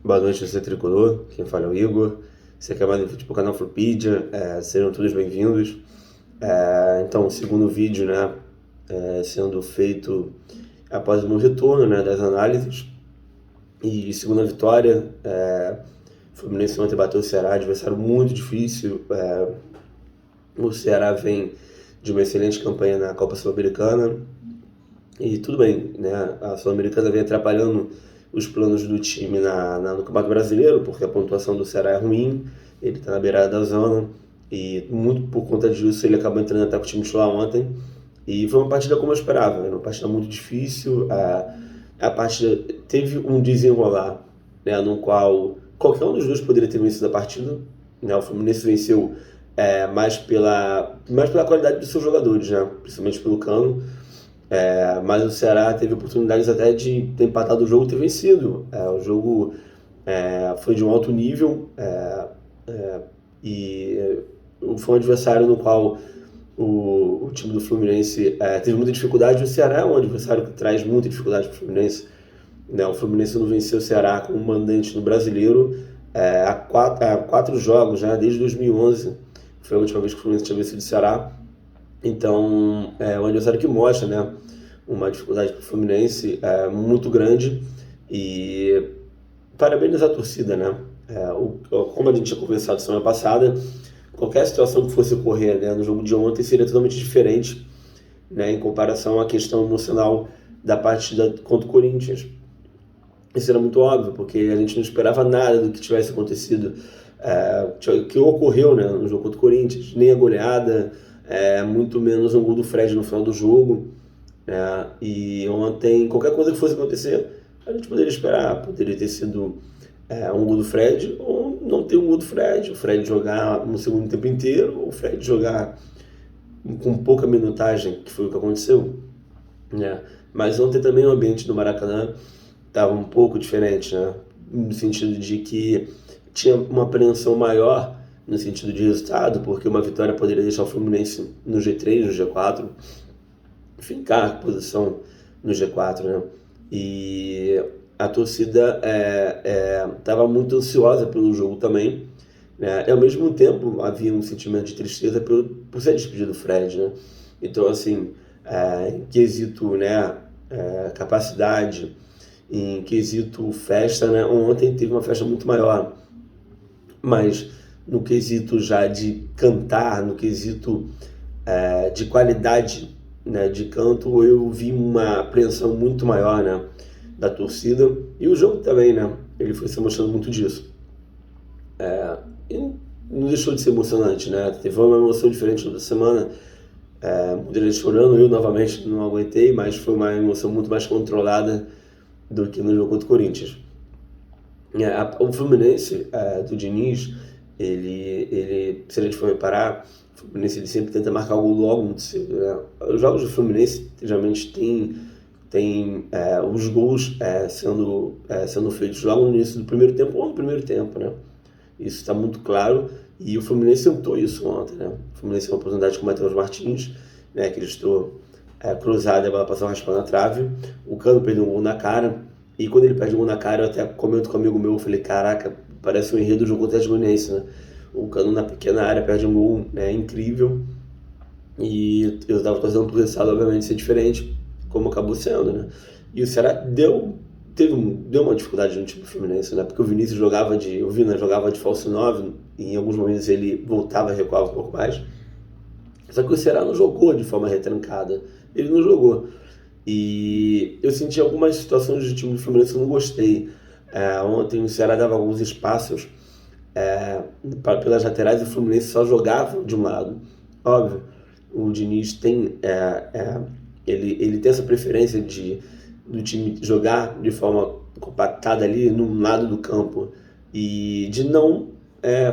Boa noite, você tricolor. Quem fala é o Igor. Você quer mais um vídeo para o canal Flopedia. Sejam todos bem-vindos. Então, o segundo vídeo, né, sendo feito após o meu retorno, né, das análises. E segunda vitória. O Fluminense ontem bateu o Ceará, adversário muito difícil. O Ceará vem de uma excelente campanha na Copa Sul-Americana. E tudo bem, né? A Sul-Americana vem atrapalhando os planos do time no Campeonato Brasileiro, porque a pontuação do Ceará é ruim, ele está na beirada da zona, e muito por conta disso ele acabou entrando até com o time titular ontem. E foi uma partida como eu esperava, né? Uma partida muito difícil. A partida teve um desenrolar, né, no qual qualquer um dos dois poderia ter vencido a partida, né? O Fluminense venceu mais pela qualidade dos seus jogadores, né? Principalmente pelo Cano. Mas o Ceará teve oportunidades até de ter empatado o jogo e ter vencido. O jogo foi de um alto nível e foi um adversário no qual o time do Fluminense teve muita dificuldade. O Ceará é um adversário que traz muita dificuldade para o Fluminense, né? O Fluminense não venceu o Ceará como mandante no Brasileiro há quatro jogos, né? Desde 2011 foi a última vez que o Fluminense tinha vencido o Ceará. Então, é um adversário que mostra, né, uma dificuldade para o Fluminense muito grande. E parabenizar a torcida, né? Como a gente tinha conversado semana passada, qualquer situação que fosse ocorrer, né, no jogo de ontem seria totalmente diferente, né, em comparação à questão emocional da partida contra o Corinthians. Isso era muito óbvio, porque a gente não esperava nada do que tivesse acontecido, que ocorreu, né, no jogo contra o Corinthians, nem a goleada, muito menos um gol do Fred no final do jogo. E ontem, qualquer coisa que fosse acontecer, a gente poderia esperar. Poderia ter sido um gol do Fred, ou não ter um gol do Fred. O Fred jogar no segundo tempo inteiro, ou o Fred jogar com pouca minutagem, que foi o que aconteceu. Mas ontem também o ambiente do Maracanã estava um pouco diferente, né? No sentido de que tinha uma apreensão maior no sentido de resultado, porque uma vitória poderia deixar o Fluminense no G3, no G4, fincar a posição no G4, né? E a torcida estava muito ansiosa pelo jogo também, né? E ao mesmo tempo havia um sentimento de tristeza por ser despedido do Fred, né? Então, assim, em quesito, né, capacidade, em quesito festa, né? Ontem teve uma festa muito maior, mas no quesito já de cantar, no quesito de qualidade, né, de canto, eu vi uma apreensão muito maior, né, da torcida. E o jogo também, né, ele foi se mostrando muito disso. E não deixou de ser emocionante, né? Teve uma emoção diferente toda semana, muita gente chorando, eu novamente não aguentei, mas foi uma emoção muito mais controlada do que no jogo contra o Corinthians. O Fluminense do Diniz, ele, se a gente for reparar, o Fluminense ele sempre tenta marcar o gol logo muito cedo, né? Os jogos do Fluminense geralmente tem os gols sendo feitos logo no início do primeiro tempo ou no primeiro tempo, né? Isso está muito claro, e o Fluminense tentou isso ontem, né? O Fluminense tem uma oportunidade com o Matheus Martins, né, que ele estou cruzado e a bola passou raspando na trave. O Cano perdeu um gol na cara, e quando ele perde um gol na cara, eu até comento com um amigo meu, eu falei, caraca, parece um enredo do jogo contra o Atlético Goianiense, né? O Cano na pequena área perde um gol, né, incrível, e eu estava torcendo pro resultado, obviamente, ser diferente, como acabou sendo, né? E o Ceará deu uma dificuldade no time do Fluminense, né? Porque o Vinícius jogava de falso 9, e em alguns momentos ele voltava e recuava um pouco mais. Só que o Ceará não jogou de forma retrancada, ele não jogou. E eu senti algumas situações do time do Fluminense que eu não gostei. Ontem o Ceará dava alguns espaços pelas laterais e o Fluminense só jogava de um lado. Óbvio, o Diniz tem ele tem essa preferência do time jogar de forma compactada ali num lado do campo e de não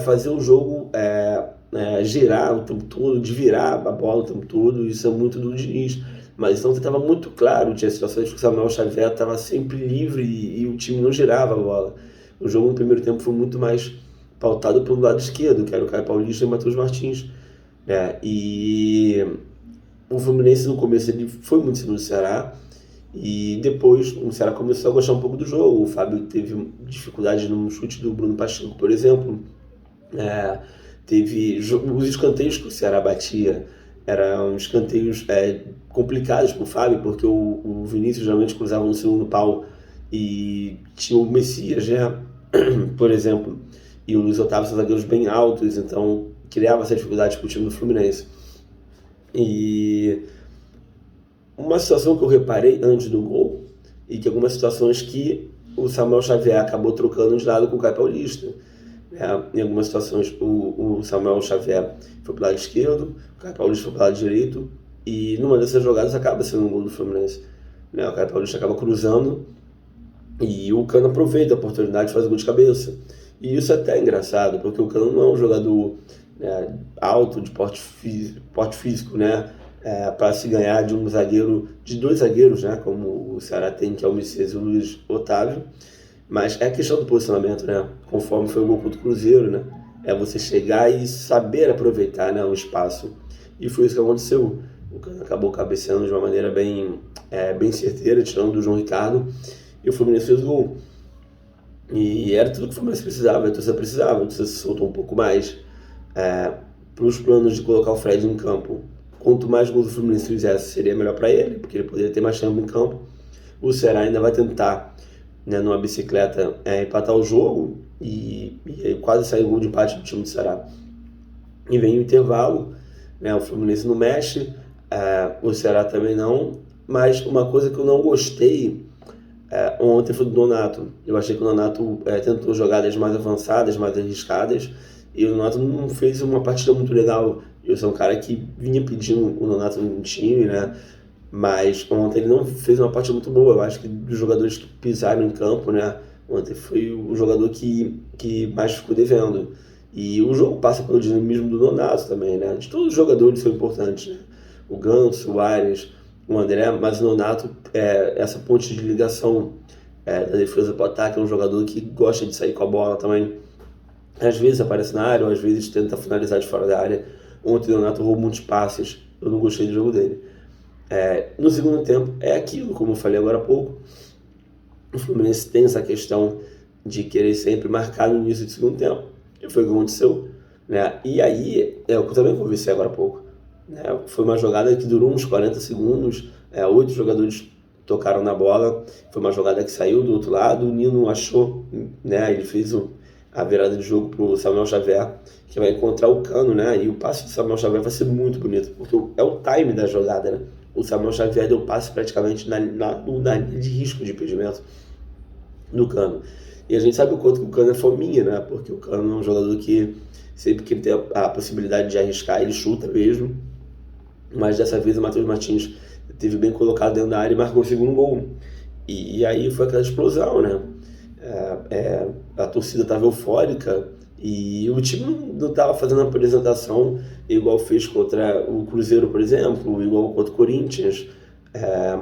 fazer o jogo girar o tempo todo, de virar a bola o tempo todo. Isso é muito do Diniz. Mas então estava muito claro, tinha situações que o Samuel Xavier estava sempre livre e o time não girava a bola. O jogo no primeiro tempo foi muito mais pautado pelo lado esquerdo, que era o Caio Paulista e o Matheus Martins, né? E o Fluminense no começo ele foi muito seguro do Ceará, E depois o Ceará começou a gostar um pouco do jogo. O Fábio teve dificuldade no chute do Bruno Pacheco, por exemplo. Teve os escanteios que o Ceará batia, eram escanteios complicados para o Fábio, porque o Vinícius geralmente cruzava no segundo pau e tinha o Messias, né? Por exemplo, e o Luiz Otávio são zagueiros bem altos, então criava essa dificuldade para o time do Fluminense. E uma situação que eu reparei antes do gol, e que algumas situações que o Samuel Xavier acabou trocando de lado com o Caio Paulista. Em algumas situações o Samuel Xavier foi para o lado esquerdo, o Caio Paulista foi para o lado direito, e numa dessas jogadas acaba sendo um gol do Fluminense. O Caio Paulista acaba cruzando e o Cano aproveita a oportunidade de fazer gol de cabeça. E isso é até engraçado, porque o Cano não é um jogador alto, de porte físico, para se ganhar de um zagueiro, de dois zagueiros, como o Ceará tem, que é o Messias e o Luiz Otávio. Mas é questão do posicionamento, conforme foi o gol contra o Cruzeiro, é você chegar e saber aproveitar o espaço. E foi isso que aconteceu. O Cano acabou cabeceando de uma maneira bem certeira, tirando do João Ricardo, e o Fluminense fez o gol. E era tudo que o Fluminense precisava, a torcida se soltou um pouco mais para os planos de colocar o Fred em campo. Quanto mais gols o Fluminense fizesse, seria melhor para ele, porque ele poderia ter mais tempo em campo. O Ceará ainda vai tentar, numa bicicleta, empatar o jogo, e quase saiu gol de empate do time do Ceará. E vem o intervalo, o Fluminense não mexe, o Ceará também não, mas uma coisa que eu não gostei ontem foi do Nonato. Eu achei que o Nonato tentou jogadas mais avançadas, mais arriscadas, e o Nonato não fez uma partida muito legal. Eu sou um cara que vinha pedindo o Nonato no time, mas ontem ele não fez uma partida muito boa. Eu acho que dos jogadores que pisaram em campo, ontem foi o jogador que mais ficou devendo. E o jogo passa pelo dinamismo do Nonato também, de todos os jogadores são importantes, o Ganso, o Arias, o André, mas o Nonato, essa ponte de ligação da defesa para o ataque, é um jogador que gosta de sair com a bola também. Às vezes aparece na área, ou às vezes tenta finalizar de fora da área. Ontem o Nonato roubou muitos passes, eu não gostei do jogo dele. No segundo tempo, é aquilo, como eu falei agora há pouco, o Fluminense tem essa questão de querer sempre marcar no início do segundo tempo, e foi o que aconteceu, e aí, é o que eu também conversei agora há pouco, foi uma jogada que durou uns 40 segundos, 8 jogadores tocaram na bola, foi uma jogada que saiu do outro lado, o Nino achou, ele fez a virada de jogo para o Samuel Xavier, que vai encontrar o Cano, e o passe do Samuel Xavier vai ser muito bonito, porque é o time da jogada, O Samuel Xavier deu passe praticamente na linha de risco de impedimento do Cano. E a gente sabe o quanto que o Cano é fominha, porque o Cano é um jogador que sempre que ele tem a possibilidade de arriscar, ele chuta mesmo. Mas dessa vez o Matheus Martins teve bem colocado dentro da área e marcou o segundo gol. E aí foi aquela explosão, a torcida estava eufórica e o time não estava fazendo a apresentação igual fez contra o Cruzeiro, por exemplo, igual contra o Corinthians,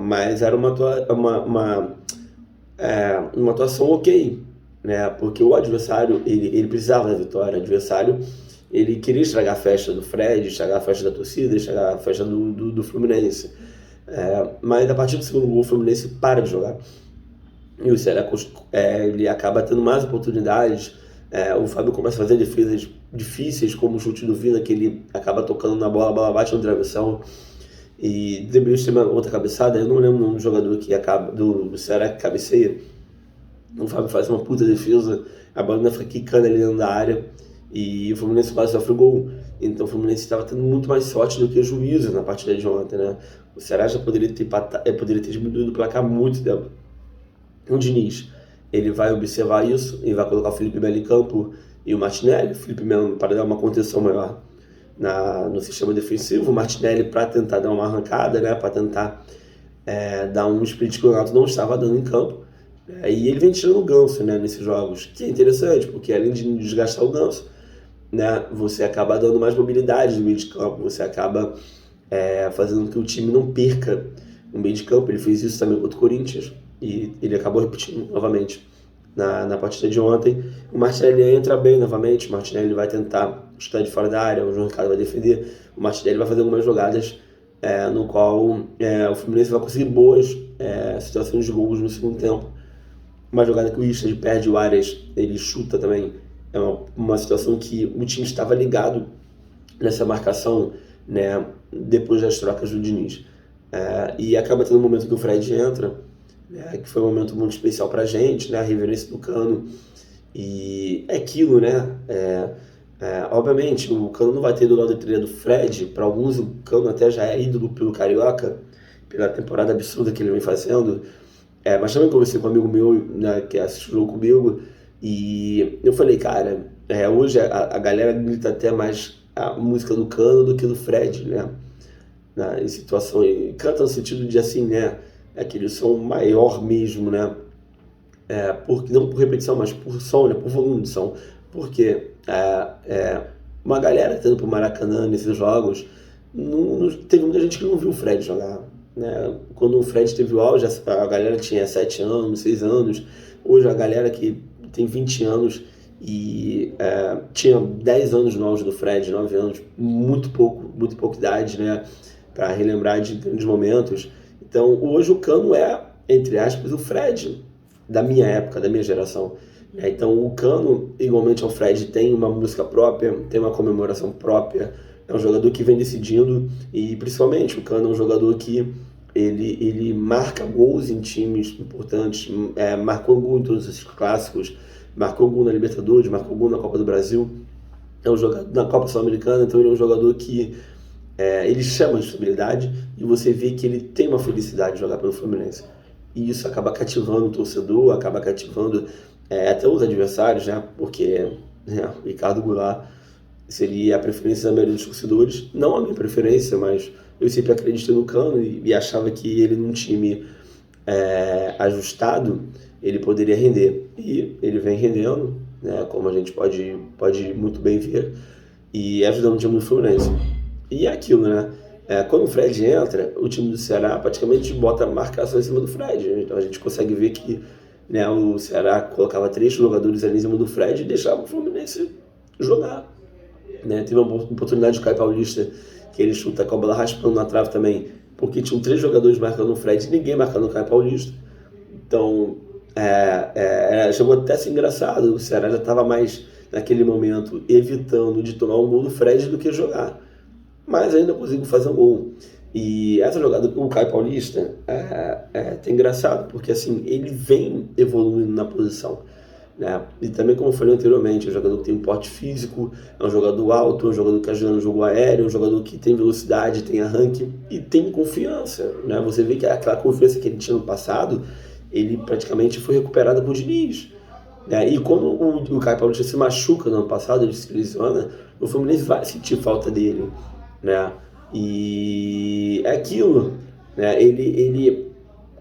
mas era uma atuação ok, porque o adversário ele precisava da vitória. O adversário ele queria estragar a festa do Fred, estragar a festa da torcida, estragar a festa do Fluminense, mas a partir do segundo gol o Fluminense para de jogar. E o Ceará ele acaba tendo mais oportunidades. O Fábio começa a fazer defesas difíceis, como o chute do Vina, que ele acaba tocando na bola, a bola bate no travessão. E depois tem uma outra cabeçada, eu não lembro o nome do jogador que acaba, do Ceará que cabeceia. O Fábio faz uma puta defesa, a bola fica quicando ali dentro da área, e o Fluminense quase sofre o gol. Então o Fluminense estava tendo muito mais sorte do que o juízo na partida de ontem, O Ceará já poderia ter diminuído o placar muito tempo. O Diniz, ele vai observar isso e vai colocar o Felipe Melo em campo e o Martinelli. O Felipe Melo para dar uma contenção maior no sistema defensivo, o Martinelli para tentar dar uma arrancada, para tentar dar um sprint que o Renato não estava dando em campo. E ele vem tirando o Ganso, nesses jogos, que é interessante, porque além de desgastar o Ganso, você acaba dando mais mobilidade no meio de campo, você acaba fazendo com que o time não perca no meio de campo. Ele fez isso também contra o Corinthians, e ele acabou repetindo novamente na partida de ontem. O Martinelli entra bem novamente, o Martinelli vai tentar chutar de fora da área, o João Ricardo vai defender, o Martinelli vai fazer algumas jogadas no qual o Fluminense vai conseguir boas situações de gols no segundo tempo. Uma jogada que o Richard perde o Arias, ele chuta também. É uma situação que o time estava ligado nessa marcação, né, depois das trocas do Diniz. E acaba tendo um momento que o Fred entra, né, que foi um momento muito especial pra gente, né, a reverência do Cano. E é aquilo, né? Obviamente, o Cano não vai ter do lado da trilha do Fred. Para alguns, o Cano até já é ídolo pelo Carioca, pela temporada absurda que ele vem fazendo. Mas também conversei com um amigo meu, né, que assistiu o jogo comigo, e eu falei, cara, hoje a galera grita até mais a música do Cano do que do Fred, né? Em situação, e canta no sentido de assim, né? Aquele som maior mesmo, né? Não por repetição, mas por som, né? Por volume de som. Porque uma galera tendo pro Maracanã nesses jogos, teve muita gente que não viu o Fred jogar, né? Quando o Fred teve o auge, a galera tinha 7 anos, 6 anos. Hoje a galera que tem 20 anos e tinha 10 anos no auge do Fred, 9 anos, muito pouca idade, né? Para relembrar de grandes momentos. Então hoje o Cano entre aspas, o Fred da minha época, da minha geração. Então o Cano, igualmente ao Fred, tem uma música própria, tem uma comemoração própria, é um jogador que vem decidindo, e principalmente o Cano é um jogador que ele marca gols em times importantes, marcou gol em todos esses clássicos, marcou gol na Libertadores, marcou gol na Copa do Brasil, é um jogador na Copa Sul-Americana, então ele é um jogador que ele chama de estabilidade, e você vê que ele tem uma felicidade de jogar pelo Fluminense. E isso acaba cativando o torcedor, acaba cativando até os adversários, né? Porque o Ricardo Goulart seria a preferência da maioria dos torcedores. Não a minha preferência, mas eu sempre acreditei no Cano e achava que ele num time ajustado, ele poderia render. E ele vem rendendo, né? Como a gente pode muito bem ver, e ajudando o time do Fluminense. E é aquilo, né? Quando o Fred entra, o time do Ceará praticamente bota a marcação em cima do Fred. Então a gente consegue ver que, né, o Ceará colocava 3 jogadores ali em cima do Fred e deixava o Fluminense jogar. Né? Teve uma oportunidade do Caio Paulista, que ele chuta com a bola raspando na trave também, porque tinham 3 jogadores marcando o Fred e ninguém marcando o Caio Paulista. Então chegou até a ser engraçado. O Ceará já estava mais, naquele momento, evitando de tomar um gol do Fred do que jogar. Mas ainda consigo fazer um gol. E essa jogada com o Caio Paulista é engraçado, porque assim, ele vem evoluindo na posição, né? E também, como eu falei anteriormente, é um jogador que tem um porte físico, é um jogador alto, é um jogador que ajuda no jogo aéreo, é um jogador que tem velocidade, tem arranque e tem confiança, né? Você vê que aquela confiança que ele tinha no passado, ele praticamente foi recuperada com o Diniz. E quando o Caio Paulista se machuca no ano passado, ele se lesiona, o Fluminense vai sentir falta dele, né? E é aquilo, né? Ele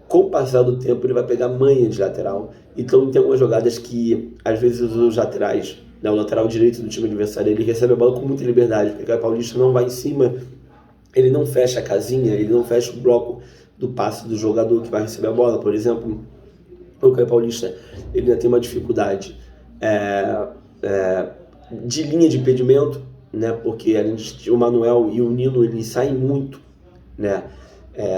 com o passar do tempo, ele vai pegar manha de lateral. Então tem algumas jogadas que, às vezes, os laterais, né, o lateral direito do time adversário, ele recebe a bola com muita liberdade, porque o Caio Paulista não vai em cima, ele não fecha a casinha, ele não fecha o bloco do passe do jogador que vai receber a bola. Por exemplo, o Caio Paulista, ele ainda tem uma dificuldade de linha de impedimento, né? Porque o Manuel e o Nino, eles saem muito, né?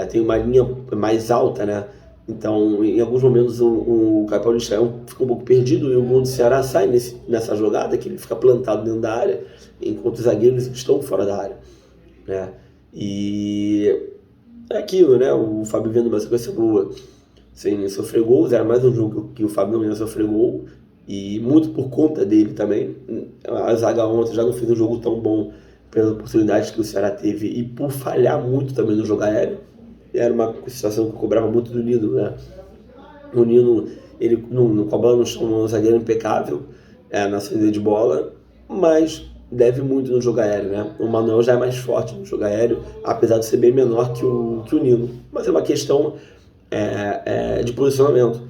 Tem uma linha mais alta, né? Então, em alguns momentos, o Caio Paulista fica um pouco perdido e o gol do Ceará sai nessa jogada, que ele fica plantado dentro da área, enquanto os zagueiros estão fora da área, né? E é aquilo, né? O Fábio vendo uma sequência boa, sem sofrer gols, era mais um jogo que o Fábio não ia sofrer gol, e muito por conta dele também. A zaga ontem já não fez um jogo tão bom pelas oportunidades que o Ceará teve e por falhar muito também no jogo aéreo. Era uma situação que eu cobrava muito do Nino, né? O Nino, ele com a bola no chão, um zagueiro impecável na saída de bola, mas deve muito no jogo aéreo, né? O Manuel já é mais forte no jogo aéreo, apesar de ser bem menor que o Nino. Mas é uma questão de posicionamento.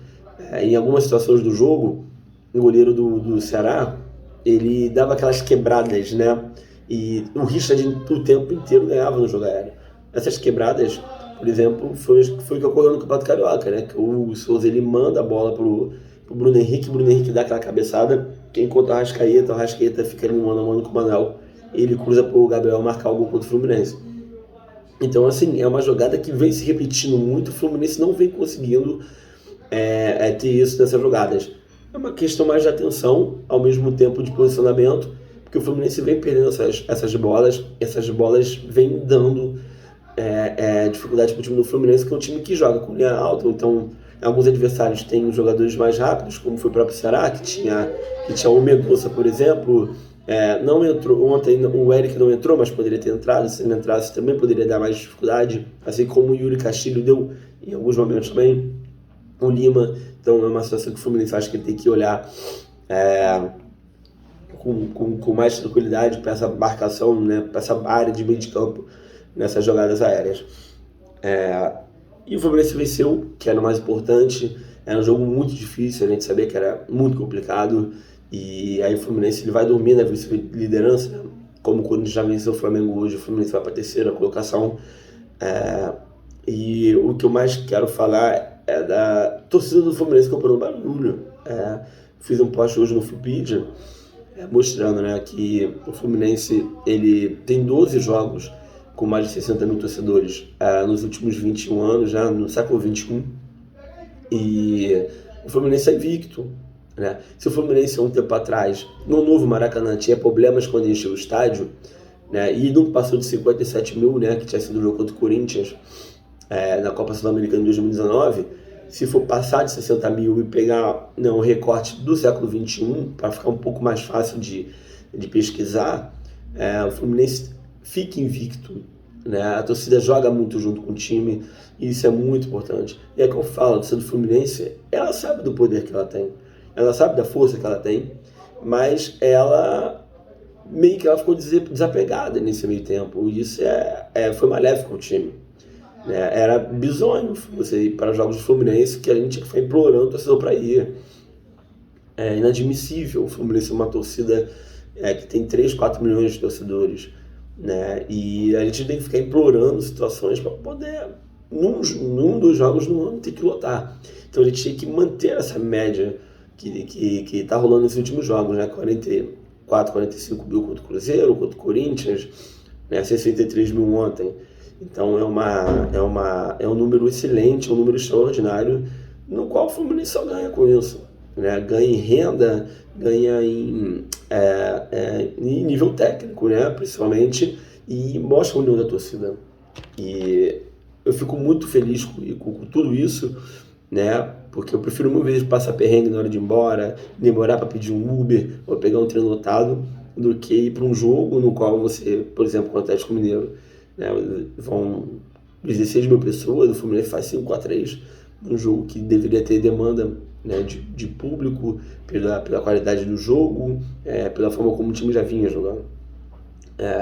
Em algumas situações do jogo, o goleiro do Ceará, ele dava aquelas quebradas, né? E o Richard o tempo inteiro ganhava no jogo aéreo. Essas quebradas, por exemplo, foi o que ocorreu no Campeonato Carioca, né? Que o Souza, ele manda a bola pro Bruno Henrique, o Bruno Henrique dá aquela cabeçada, enquanto o Arrascaeta fica ali no mano a mano com o Manuel, ele cruza pro Gabriel marcar o gol contra o Fluminense. Então, assim, é uma jogada que vem se repetindo muito, o Fluminense não vem conseguindo ter isso nessas jogadas. É uma questão mais de atenção, ao mesmo tempo de posicionamento, porque o Fluminense vem perdendo essas bolas vêm dando dificuldade para o time do Fluminense, que é um time que joga com linha alta, então alguns adversários têm jogadores mais rápidos, como foi o próprio Ceará, que tinha o Mendonça, por exemplo. Não entrou ontem, o Eric não entrou, mas poderia ter entrado. Se ele entrasse também poderia dar mais dificuldade, assim como o Yuri Castilho deu em alguns momentos também, o Lima. Então é uma situação que o Fluminense acha que ele tem que olhar com mais tranquilidade para essa marcação, né, para essa área de meio de campo nessas jogadas aéreas. E o Fluminense venceu, que era o mais importante. Era um jogo muito difícil, a gente sabia que era muito complicado. E aí o Fluminense ele vai dormir na vice-liderança, né? Como o Corinthians já venceu o Flamengo hoje, o Fluminense vai para a terceira colocação. E o que eu mais quero falar é da torcida do Fluminense comprando barulho. Fiz um post hoje no Flupedia mostrando, né, que o Fluminense ele tem 12 jogos com mais de 60 mil torcedores nos últimos 21 anos, já no século XXI. E o Fluminense é invicto. Né? Se o Fluminense, há um tempo atrás, no novo Maracanã, tinha problemas quando encheu o estádio, né, e não passou de 57 mil, né, que tinha sido o jogo contra o Corinthians na Copa Sul-Americana de 2019, se for passar de 60 mil e pegar o recorte do século XXI, para ficar um pouco mais fácil de pesquisar, o Fluminense fica invicto. Né? A torcida joga muito junto com o time, e isso é muito importante. E é que eu falo, a torcida do Fluminense, ela sabe do poder que ela tem, ela sabe da força que ela tem, mas ela meio que ela ficou desapegada nesse meio tempo, e isso foi maléfico ao time. Né? Era bizonho você ir para jogos do Fluminense que a gente foi implorando o torcedor para ir. É inadmissível o Fluminense é uma torcida que tem 3, 4 milhões de torcedores. Né? E a gente tem que ficar implorando situações para poder, num dos jogos no ano, ter que lotar. Então a gente tinha que manter essa média que está rolando nesses últimos jogos, né? 44, 45 mil contra o Cruzeiro, contra o Corinthians, né? 63 mil ontem. Então é um número excelente, é um número extraordinário, no qual o Fluminense só ganha com isso. Né? Ganha em renda, ganha em nível técnico, né? Principalmente, e mostra a união da torcida. E eu fico muito feliz com tudo isso, né? Porque eu prefiro mil vezes passar perrengue na hora de ir embora, demorar para pedir um Uber ou pegar um trem lotado, do que ir para um jogo no qual você, por exemplo, com o Atlético Mineiro, né, vão 16 mil pessoas, o Fluminense faz 5-3, um jogo que deveria ter demanda, né, de público, pela qualidade do jogo, pela forma como o time já vinha jogando.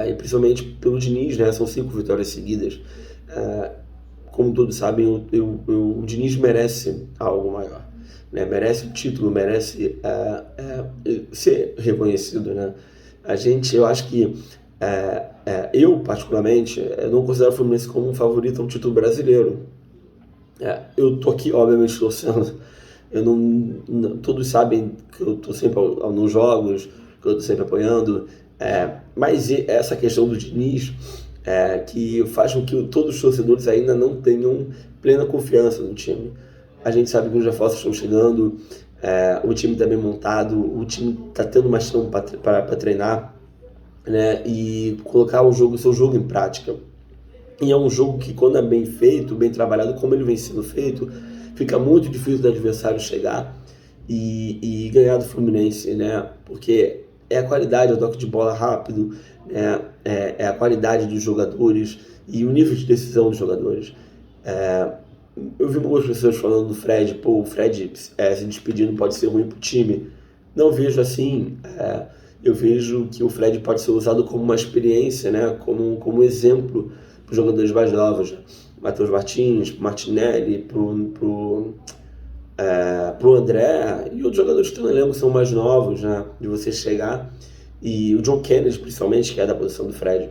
E principalmente pelo Diniz, né, são 5 vitórias seguidas. Como todos sabem, o Diniz merece algo maior, né? Merece o título, merece ser reconhecido, né? Eu acho que eu particularmente não considero o Fluminense como um favorito ao título brasileiro. Eu tô aqui obviamente torcendo, todos sabem que eu tô sempre nos jogos, que eu tô sempre apoiando, mas essa questão do Diniz que faz com que todos os torcedores ainda não tenham plena confiança no time. A gente sabe que os reforços estão chegando, o time está bem montado, o time está tendo mais tempo para treinar, né, e colocar o seu jogo em prática. E é um jogo que, quando é bem feito, bem trabalhado, como ele vem sendo feito, fica muito difícil do adversário chegar e ganhar do Fluminense, né? Porque é a qualidade, é o toque de bola rápido, é a qualidade dos jogadores e o nível de decisão dos jogadores. Eu vi algumas pessoas falando do Fred, o Fred se despedindo pode ser ruim pro time. Não vejo assim. Eu vejo que o Fred pode ser usado como uma experiência, né? Como exemplo para os jogadores mais novos. Matheus Martins, Martinelli, pro André e outros jogadores que estão no elenco são mais novos, né? De você chegar, e o John Kennedy principalmente, que é da posição do Fred,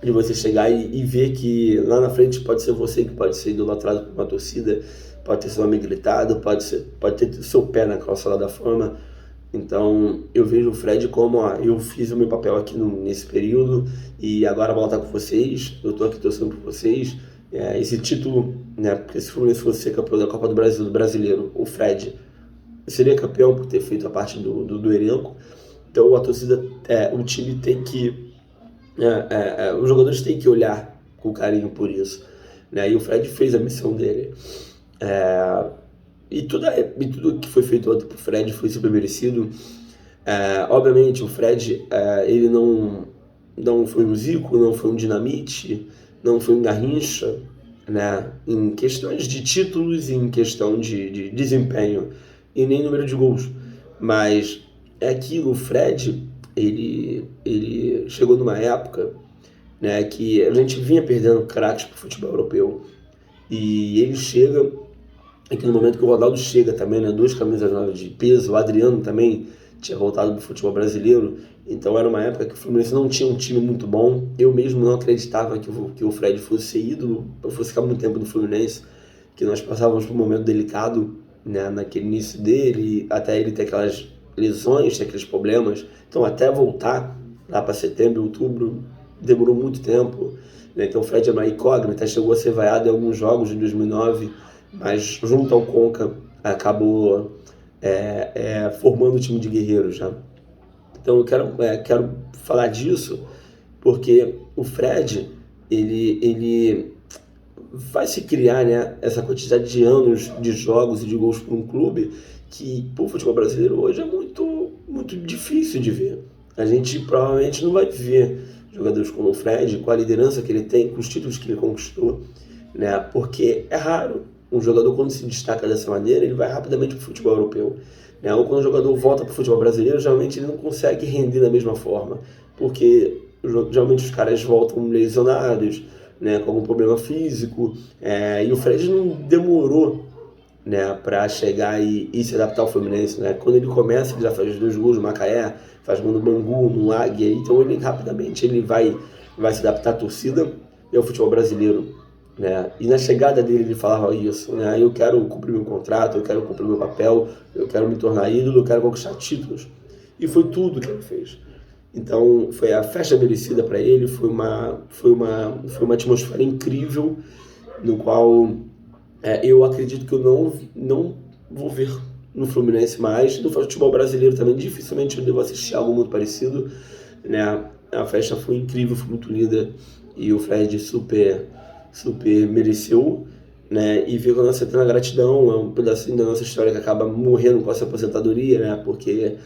de você chegar e ver que lá na frente pode ser você que pode ser idolatrado por uma torcida, pode ter seu nome gritado, pode ter seu pé na calçada da fama, Então eu vejo o Fred como, ó, eu fiz o meu papel aqui nesse período e agora a bola tá com vocês, eu tô aqui torcendo por vocês. Esse título, né, porque se o Fluminense fosse ser campeão da Copa do Brasil, do Brasileiro, o Fred seria campeão por ter feito a parte do elenco. Então a torcida, o time tem que, os jogadores têm que olhar com carinho por isso, né? E o Fred fez a missão dele. E tudo que foi feito ontem pro Fred foi super merecido. Obviamente o Fred, ele não foi um Zico, não foi um Dinamite, não foi um Garrincha, né? Em questões de títulos e em questão de desempenho e nem número de gols, mas é aquilo. O Fred, ele chegou numa época, né, que a gente vinha perdendo craques pro futebol europeu, e ele chega aqui no momento que o Ronaldo chega também, né, 2 camisas 9 de peso. O Adriano também tinha voltado pro futebol brasileiro, então era uma época que o Fluminense não tinha um time muito bom. Eu mesmo não acreditava que o Fred fosse ser ídolo, fosse ficar muito tempo no Fluminense, que nós passávamos por um momento delicado, né, naquele início dele, até ele ter aquelas lesões, ter aqueles problemas. Então até voltar lá para setembro, outubro, demorou muito tempo, né? Então o Fred é uma incógnita, chegou a ser vaiado em alguns jogos de 2009, mas junto ao Conca acabou formando o time de guerreiros já. Então eu quero falar disso porque o Fred, ele vai se criar, né, essa quantidade de anos de jogos e de gols para um clube que, pro futebol brasileiro hoje, é muito, muito difícil de ver. A gente provavelmente não vai ver jogadores como o Fred, com a liderança que ele tem, com os títulos que ele conquistou, né, porque é raro um jogador, quando se destaca dessa maneira, ele vai rapidamente para o futebol europeu, né? Ou quando o jogador volta para o futebol brasileiro, geralmente ele não consegue render da mesma forma, porque geralmente os caras voltam lesionados, né, com algum problema físico, e o Fred não demorou, né, para chegar e se adaptar ao Fluminense, né? Quando ele começa, ele já faz 2 gols no Macaé, faz gol no Bangu, no Águia, então ele rapidamente ele vai se adaptar à torcida e ao futebol brasileiro, né? E na chegada dele ele falava isso, né? Eu quero cumprir meu contrato, eu quero cumprir meu papel, eu quero me tornar ídolo, eu quero conquistar títulos. E foi tudo que ele fez. Então foi a festa merecida para ele, foi uma atmosfera incrível, no qual eu acredito que eu não vou ver no Fluminense mais. No futebol brasileiro também dificilmente eu devo assistir algo muito parecido, né? A festa foi incrível, foi muito linda, e o Fred super mereceu, né? E fica a nossa eterna gratidão. É um pedacinho da nossa história que acaba morrendo com essa aposentadoria, né? Porque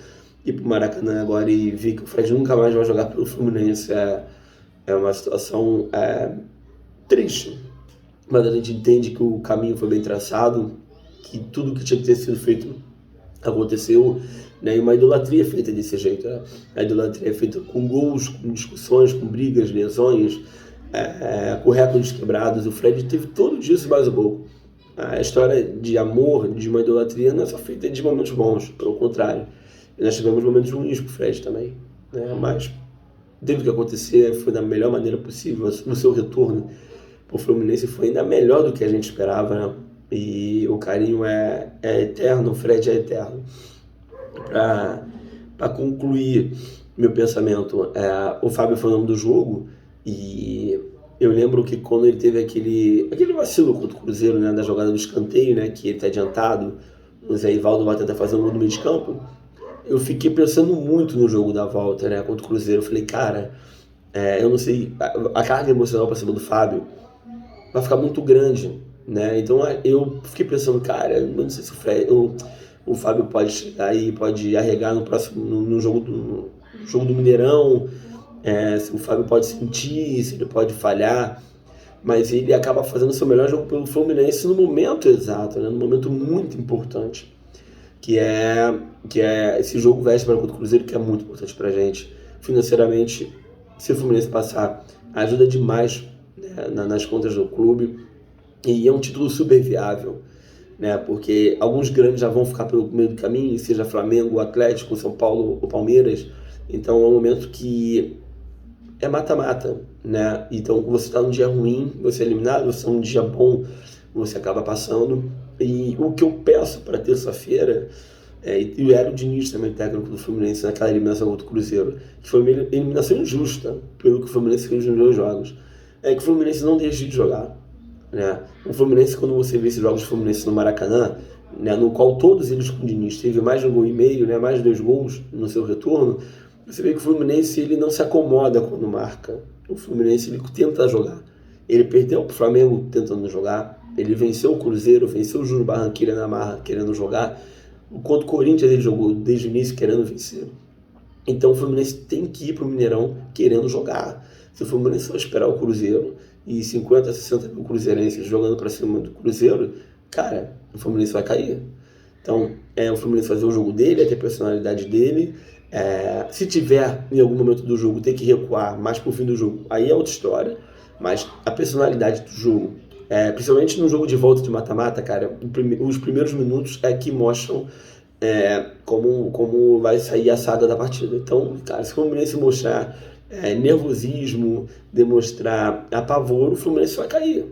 ir pro Maracanã agora e ver que o Fred nunca mais vai jogar pelo Fluminense é uma situação triste, mas a gente entende que o caminho foi bem traçado, que tudo que tinha que ter sido feito aconteceu, né? E uma idolatria feita desse jeito, né? A idolatria é feita com gols, com discussões, com brigas, lesões, com recordes quebrados. O Fred teve tudo disso mais um pouco. A história de amor, de uma idolatria, não é só feita de momentos bons, pelo contrário. E nós tivemos momentos ruins com o Fred também, né? Mas teve que acontecer, foi da melhor maneira possível. O seu retorno para o Fluminense foi ainda melhor do que a gente esperava, né? E o carinho é eterno, o Fred é eterno. Para concluir meu pensamento, o Fábio foi o nome do jogo, e eu lembro que quando ele teve aquele vacilo contra o Cruzeiro, né, da jogada do escanteio, né, que ele está adiantado, o Zé Ivaldo vai tentar fazer um gol no meio de campo, eu fiquei pensando muito no jogo da volta, né, contra o Cruzeiro. Eu falei, cara, eu não sei, a carga emocional para cima do Fábio vai ficar muito grande, né? Então eu fiquei pensando, cara, eu não sei se o Fábio pode chegar e pode arregar no próximo no jogo do Mineirão, se o Fábio pode sentir, se ele pode falhar, mas ele acaba fazendo o seu melhor jogo pelo Fluminense no momento exato, né? No momento muito importante, que é esse jogo véspera contra o Cruzeiro, que é muito importante pra gente financeiramente. Se o Fluminense passar, ajuda demais, né, nas contas do clube, e é um título super viável, né? Porque alguns grandes já vão ficar pelo meio do caminho, seja Flamengo, Atlético, São Paulo ou Palmeiras. Então é um momento que é mata-mata, né? Então você está num dia ruim, você é eliminado, você está num dia bom, você acaba passando. E o que eu peço para terça-feira E era o Diniz também, técnico do Fluminense, naquela eliminação contra o Cruzeiro, que foi uma eliminação injusta pelo que o Fluminense fez nos 2 jogos. É que o Fluminense não deixa de jogar, né? O Fluminense, quando você vê esses jogos do Fluminense no Maracanã, né, no qual todos eles com o Diniz teve mais de 1,5 gols, né, mais de 2 gols no seu retorno, você vê que o Fluminense ele não se acomoda quando marca. O Fluminense ele tenta jogar. Ele perdeu para o Flamengo tentando jogar, ele venceu o Cruzeiro, venceu o Júnior Barranquilla na marra querendo jogar. Contra o Corinthians ele jogou desde o início querendo vencer. Então o Fluminense tem que ir para o Mineirão querendo jogar. Se o Fluminense for esperar o Cruzeiro e 50, 60 mil cruzeirenses jogando para cima do Cruzeiro, cara, o Fluminense vai cair. Então o Fluminense fazer o jogo dele, ter a personalidade dele. Se tiver em algum momento do jogo ter que recuar mais pro fim do jogo, aí é outra história. Mas a personalidade do jogo, principalmente no jogo de volta de mata-mata, cara, os primeiros minutos que mostram como vai sair a saga da partida. Então, cara, se o Fluminense mostrar nervosismo, demonstrar apavoro, o Fluminense vai cair.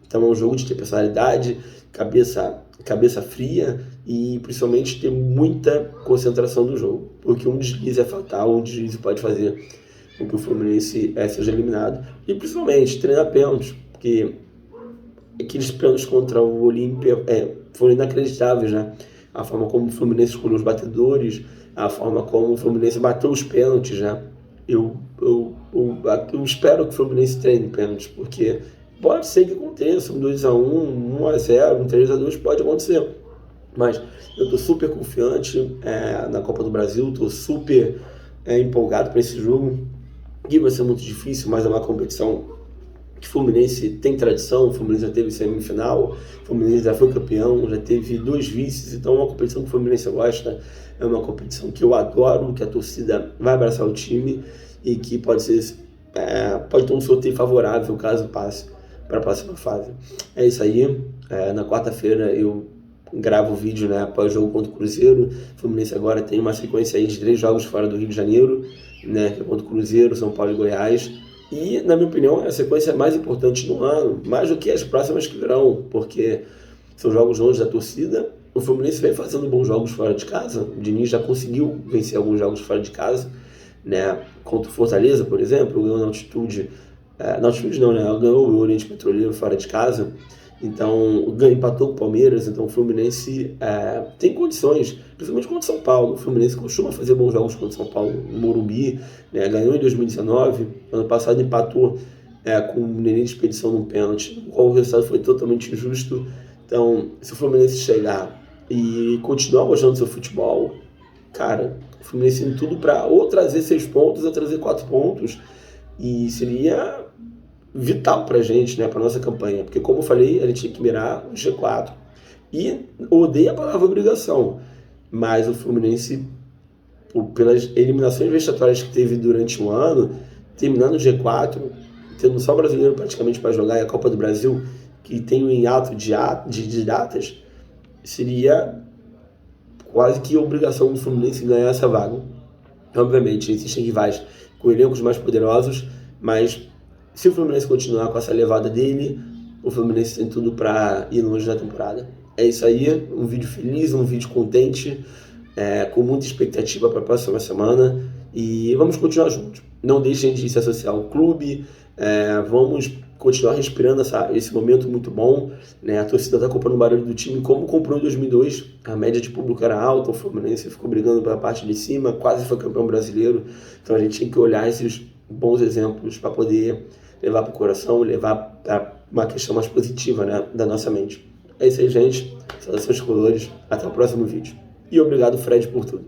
Então é um jogo de ter personalidade, cabeça fria e principalmente ter muita concentração do jogo, porque um deslize é fatal, um deslize pode fazer com que o Fluminense seja eliminado, e principalmente treinar pênaltis, porque aqueles pênaltis contra o Olímpia foram inacreditáveis, né? A forma como o Fluminense escolheu os batedores, a forma como o Fluminense bateu os pênaltis, né? Eu espero que o Fluminense treine pênaltis, porque pode ser que aconteça, um 2-1, 1-0, um 3-2, pode acontecer. Mas eu estou super confiante na Copa do Brasil, estou super empolgado para esse jogo, que vai ser muito difícil, mas é uma competição que o Fluminense tem tradição, o Fluminense já teve semifinal, o Fluminense já foi campeão, já teve 2 vices, então é uma competição que o Fluminense gosta, é uma competição que eu adoro, que a torcida vai abraçar o time e que pode ter um sorteio favorável caso passe para a próxima fase. É isso aí. Na quarta-feira eu gravo o vídeo, né, após o jogo contra o Cruzeiro. O Fluminense agora tem uma sequência aí de 3 jogos fora do Rio de Janeiro, né, que é contra o Cruzeiro, São Paulo e Goiás. E, na minha opinião, é a sequência mais importante do ano, mais do que as próximas que virão, porque são jogos longe da torcida. O Fluminense vem fazendo bons jogos fora de casa. O Diniz já conseguiu vencer alguns jogos fora de casa, né, contra o Fortaleza, por exemplo, ganhou na altitude. Na altitude não, né? Ganhou o Oriente Petroleiro fora de casa, então empatou com o Palmeiras. Então o Fluminense tem condições, principalmente contra o São Paulo. O Fluminense costuma fazer bons jogos contra o São Paulo, no Morumbi, né? Ganhou em 2019, ano passado empatou com o Nenê de Expedição num pênalti, o resultado foi totalmente injusto. Então, se o Fluminense chegar e continuar mostrando seu futebol, cara, o Fluminense tem tudo para ou trazer 6 pontos ou trazer 4 pontos, e seria vital pra gente, né, pra nossa campanha, porque como eu falei, a gente tem que mirar o G4, e odeio a palavra obrigação, mas o Fluminense, pelas eliminações vexatórias que teve durante o ano, terminando o G4, tendo só o brasileiro praticamente para jogar e a Copa do Brasil, que tem um hiato de datas, seria quase que obrigação do Fluminense ganhar essa vaga. Obviamente, existem rivais com elencos mais poderosos, mas se o Fluminense continuar com essa levada dele, o Fluminense tem tudo para ir longe na temporada. É isso aí, um vídeo feliz, um vídeo contente, com muita expectativa para a próxima semana, e vamos continuar juntos. Não deixem de se associar ao clube, vamos continuar respirando esse momento muito bom, né? A torcida está comprando o barulho do time como comprou em 2002, a média de público era alta, o Fluminense ficou brigando pela parte de cima, quase foi campeão brasileiro, então a gente tem que olhar esses bons exemplos para poder levar para o coração, levar para uma questão mais positiva, né, da nossa mente. É isso aí, gente, saudações colores, até o próximo vídeo. E obrigado, Fred, por tudo.